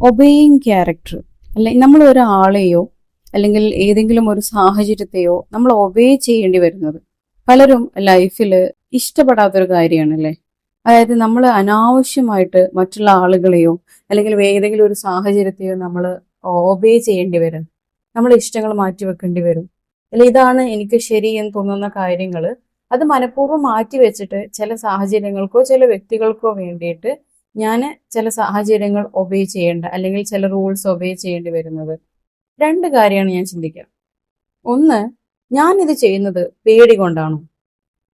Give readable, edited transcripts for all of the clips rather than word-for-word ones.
Obeying character, അല്ലെങ്കിൽ നമ്മൾ ഒരാളെയോ അല്ലെങ്കിൽ ഏതെങ്കിലും ഒരു സാഹചര്യത്തെയോ നമ്മൾ ഒബേ ചെയ്യേണ്ടി വരുന്നത് പലരും ലൈഫിൽ ഇഷ്ടപ്പെടാത്തൊരു കാര്യമാണല്ലേ. അതായത് നമ്മൾ അനാവശ്യമായിട്ട് മറ്റുള്ള ആളുകളെയോ അല്ലെങ്കിൽ ഏതെങ്കിലും ഒരു സാഹചര്യത്തെയോ നമ്മൾ ഒബേ ചെയ്യേണ്ടി വരും, നമ്മളെ ഇഷ്ടങ്ങൾ മാറ്റി വെക്കേണ്ടി വരും. അല്ലെ, ഇതാണ് എനിക്ക് ശരി എന്ന് തോന്നുന്ന കാര്യങ്ങൾ അത് മനഃപൂർവ്വം മാറ്റി വെച്ചിട്ട് ചില സാഹചര്യങ്ങൾക്കോ ചില വ്യക്തികൾക്കോ വേണ്ടിയിട്ട് ഞാൻ ചില സാഹചര്യങ്ങൾ ഒബേ ചെയ്യേണ്ട അല്ലെങ്കിൽ ചില റൂൾസ് ഒബേ ചെയ്യേണ്ടി വരുന്നത്. രണ്ട് കാര്യമാണ് ഞാൻ ചിന്തിക്കുക. ഒന്ന്, ഞാൻ ഇത് ചെയ്യുന്നത് പേടി കൊണ്ടാണോ?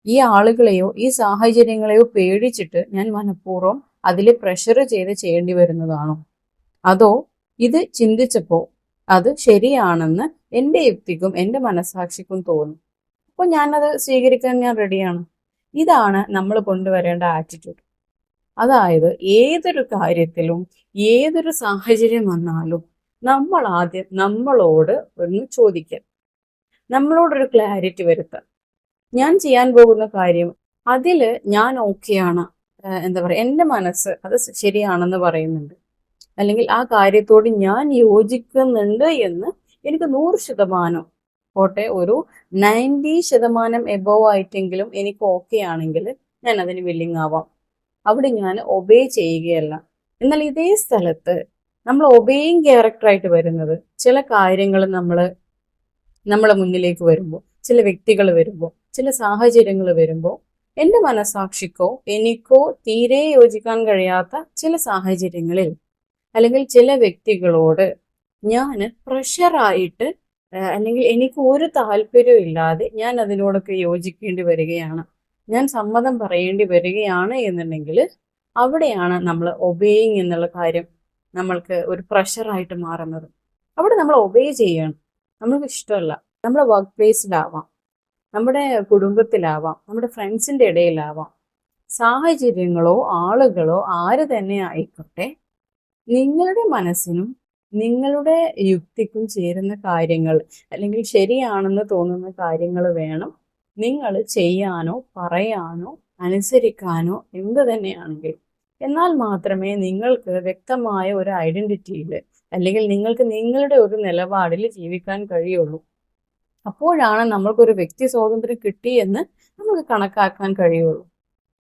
ഈ ആളുകളെയോ ഈ സാഹചര്യങ്ങളെയോ പേടിച്ചിട്ട് ഞാൻ മനഃപൂർവ്വം അതിൽ പ്രഷർ ചെയ്ത് ചെയ്യേണ്ടി വരുന്നതാണോ? അതോ ഇത് ചിന്തിച്ചപ്പോൾ അത് ശരിയാണെന്ന് എൻ്റെ യുക്തിക്കും എൻ്റെ മനസാക്ഷിക്കും തോന്നും, അപ്പോൾ ഞാനത് സ്വീകരിക്കാൻ ഞാൻ റെഡിയാണ്. ഇതാണ് നമ്മൾ കൊണ്ടുവരേണ്ട ആറ്റിറ്റ്യൂഡ്. അതായത് ഏതൊരു കാര്യത്തിലും ഏതൊരു സാഹചര്യം വന്നാലും നമ്മൾ ആദ്യം നമ്മളോട് ഒന്ന് ചോദിക്കുക, നമ്മളോടൊരു ക്ലാരിറ്റി വരുത്തുക. ഞാൻ ചെയ്യാൻ പോകുന്ന കാര്യം അതിൽ ഞാൻ ഓക്കെയാണ്, എന്താ പറയുക, എൻ്റെ മനസ്സ് അത് ശരിയാണെന്ന് പറയുന്നുണ്ട്, അല്ലെങ്കിൽ ആ കാര്യത്തോട് ഞാൻ യോജിക്കുന്നുണ്ട് എന്ന് എനിക്ക് 100% പോട്ടെ, ഒരു 90% എബോവ് ആയിട്ടെങ്കിലും എനിക്ക് ഓക്കെ ആണെങ്കിൽ ഞാൻ അതിന് വില്ലിങ് ആവാം. അവിടെ ഞാൻ ഒബേ ചെയ്യുകയല്ല. എന്നാൽ ഇതേ സ്ഥലത്ത് നമ്മൾ ഒബേയിങ് ക്യാരക്ടറായിട്ട് വരുന്നത് ചില കാര്യങ്ങൾ നമ്മളെ മുന്നിലേക്ക് വരുമ്പോൾ, ചില വ്യക്തികൾ വരുമ്പോൾ, ചില സാഹചര്യങ്ങൾ വരുമ്പോൾ എൻ്റെ മനസാക്ഷിക്കോ എനിക്കോ തീരെ യോജിക്കാൻ കഴിയാത്ത ചില സാഹചര്യങ്ങളിൽ അല്ലെങ്കിൽ ചില വ്യക്തികളോട് ഞാൻ പ്രഷറായിട്ട് അല്ലെങ്കിൽ എനിക്ക് ഒരു താല്പര്യവും ഇല്ലാതെ ഞാൻ അതിനോടൊക്കെ യോജിക്കേണ്ടി വരികയാണ്, ഞാൻ സമ്മതം പറയേണ്ടി വരികയാണ് എന്നുണ്ടെങ്കിൽ അവിടെയാണ് നമ്മൾ ഒബേയിങ് എന്നുള്ള കാര്യം നമ്മൾക്ക് ഒരു പ്രഷറായിട്ട് മാറുന്നത്. അവിടെ നമ്മൾ ഒബേ ചെയ്യണം. നമ്മൾക്ക് ഇഷ്ടമല്ല, നമ്മുടെ വർക്ക് പ്ലേസിലാവാം, നമ്മുടെ കുടുംബത്തിലാവാം, നമ്മുടെ ഫ്രണ്ട്സിൻ്റെ ഇടയിലാവാം, സാഹചര്യങ്ങളോ ആളുകളോ ആര് തന്നെ ആയിക്കോട്ടെ, നിങ്ങളുടെ മനസ്സിനും നിങ്ങളുടെ യുക്തിക്കും ചേരുന്ന കാര്യങ്ങൾ അല്ലെങ്കിൽ ശരിയാണെന്ന് തോന്നുന്ന കാര്യങ്ങൾ വേണം നിങ്ങൾ ചെയ്യാനോ പറയാനോ അനുസരിക്കാനോ എന്ത് തന്നെയാണെങ്കിലും. എന്നാൽ മാത്രമേ നിങ്ങൾക്ക് വ്യക്തമായ ഒരു ഐഡന്റിറ്റിയിൽ അല്ലെങ്കിൽ നിങ്ങൾക്ക് നിങ്ങളുടെ ഒരു നിലപാടിൽ ജീവിക്കാൻ കഴിയുള്ളൂ. അപ്പോഴാണ് നമ്മൾക്കൊരു വ്യക്തി സ്വാതന്ത്ര്യം കിട്ടിയെന്ന് നമുക്ക് കണക്കാക്കാൻ കഴിയുള്ളൂ.